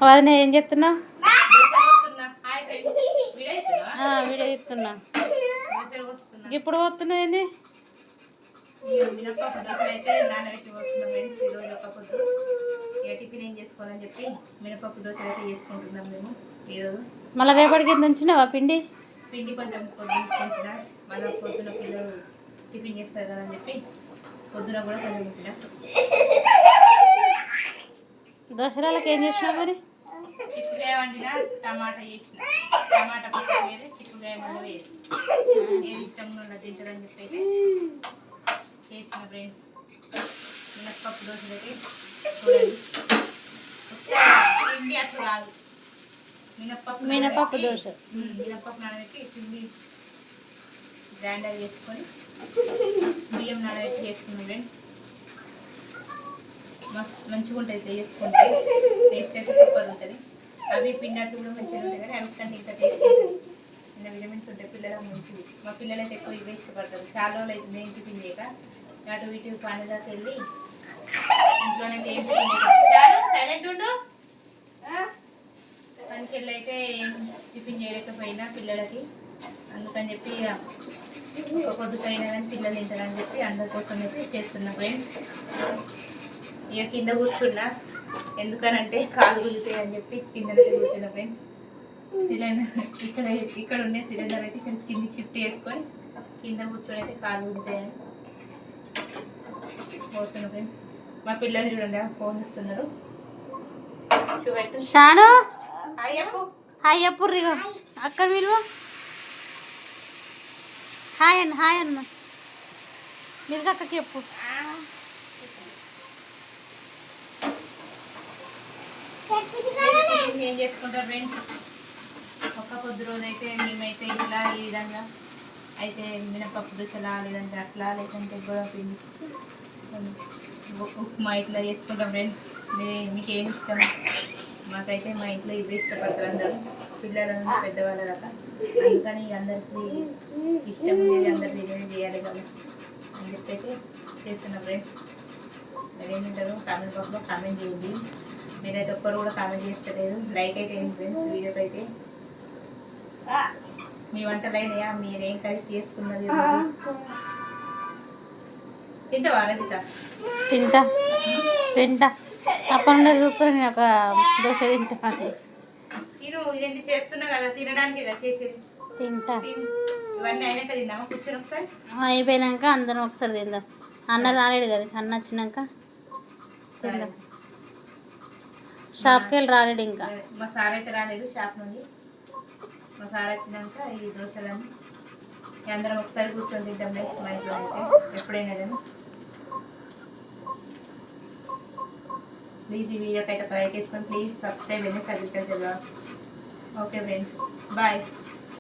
వదిన ఏం చెప్తున్నావు? వీడియో చెప్తున్నా. ఇప్పుడు పోతున్నావు ఏంది? మినపప్పు దోశలు అయితే నానబెట్టి పోతున్నాం ఫ్రెండ్స్. ఈరోజు ఒక పొద్దు ఇక టిఫిన్ ఏం చేసుకోవాలని చెప్పి మినపప్పు దోశలు అయితే చేసుకుంటున్నాం మేము ఈరోజు. మళ్ళీ రేపటికి ఎంత ఉంచినావా పిండి? పిండి కొంచెం పొద్దున మళ్ళీ పొద్దున పిల్లలు టిఫిన్ చేస్తారు కదా అని చెప్పి పొద్దున కూడా కొంచెం ఉంచిన. దోశలకి ఏం చేసినావు మరి? చిక్కుడుకాయ వండిన, టమాటా చేసిన. టమాటా పక్కన వేసి చిక్కుడుకాయ మళ్ళీ వేసి ఏది ఇష్టం ఉన్న తింటారని చెప్పి అయితే చేసిన ఫ్రెండ్స్. మినప్పప్పు దోశలు అయితే చూడండి. పిండి అట్లా కాదు, మినపప్పు దోశ. మినప్పప్పు నానబెట్టి పిండి గ్రైండర్ చేసుకొని బియ్యం నానబెట్టి చేసుకున్నాం ఫ్రెండ్స్. మంచిగా ఉంటుంది చేసుకుంటే, టేస్ట్ అయితే సూపర్ ఉంటుంది. అవి పిండి అట్లు కూడా మంచిగా ఉంటాయి కానీ అవి కంటే ఇంకా టేస్ట్ ఉంటుంది. చిన్న విటమిన్స్ ఉంటాయి పిల్లలకు మంచిది. మా పిల్లలు అయితే ఎక్కువ ఇవే ఇష్టపడతారు. చాలా రోజులు అయితే నేను టిఫిన్ చేయక అటు ఇటు పనిదాకా వెళ్ళి ఇంట్లోనైతే ఏం సైలెంట్ ఉండు. పనికి వెళ్ళి అయితే టిఫిన్ చేయలేకపోయినా పిల్లలకి, అందుకని చెప్పి ఒక పొద్దుకైనా కానీ పిల్లలు తింటారని చెప్పి అందరి కోసం అయితే చేస్తున్నా ఫ్రెండ్స్. ఇక కింద కూర్చున్నా, ఎందుకనంటే కాలు గుంజుతాయి అని చెప్పి కిందనే కూర్చున్నా ఫ్రెండ్స్. సిలిండర్ ఇక్కడ ఉండే సిలిండర్ అయితే కింద షిఫ్ట్ చేసుకొని కింద కూర్చొని అయితే కాలు గుంజుతాయని పోతున్నా ఫ్రెండ్స్. మా పిల్లలు చూడండి ఫోన్ చూస్తున్నారు. షాను హాయ్ అప్పుడు అక్కడ మీరు హాయ్ అన్న మీరు అక్కకి చెప్పు. ఏం చేసుకుంటారు ఫ్రెండ్స్? ఒక్క పొద్దు రోజు అయితే మేమైతే ఇలా ఈ విధంగా అయితే మినపప్పు దోశలా, లేదంటే అట్లా, లేదంటే గోధుమ పిండి ఉప్మా ఇట్లా చేసుకుంటాం ఫ్రెండ్స్. మీకు ఏమి ఇష్టం? మాకైతే మా ఇంట్లో ఇవే ఇష్టపడతారు అందరూ, పిల్లలు పెద్దవాళ్ళ దాకా. అందుకని అందరికీ ఇష్టం ఉండేది అందరికీ ఇదే చేయాలి కదా అని చెప్పేసి చేస్తున్నాం ఫ్రెండ్స్. మీరేం తింటారు కామెంట్ బాక్స్లో కామెంట్ చేయండి. మీరైతే ఒక్కరు కూడా కామెంట్ చేస్తలేదు, లైక్ అయితే ఏంటి ఫ్రెండ్స్ వీడియోకి అయితే. మీ వంటలు అయినాయా? మీరేం కలిసి చేసుకున్నది? తింటావా రజిత? తింటా అప్పటి నుండి చూసుకొని నేను ఒక దోశ తింటా. నేను ఇవన్నీ చేస్తున్నా కదా తినడానికి ఇలా చేసేది. తింటా. ఇవన్నీ అయినాక తిందామా కూర్చొని ఒకసారి? అయిపోయినాక అందరం ఒకసారి తిందాం. అన్న రాలేడు కదా, అన్న వచ్చినాక తిందాం. షాప్కి వెళ్ళి రాలేడు ఇంకా. మా సార్ అయితే రాలేడు షాప్ నుండి. మా సార్ వచ్చినాక ఈ దోశలన్నీ అందరం ఒకసారి కూర్చొని తింటాం మా ఇంట్లో అయితే ఎప్పుడైనా కానీ. ప్లీజ్ ఈ వీడియోకి అయితే ఒక లైక్ వేసుకొని ప్లీజ్ సబ్స్క్రైబ్ అయ్యి సబ్స్క్రైబ్ చేద్దాం. Okay friends, bye.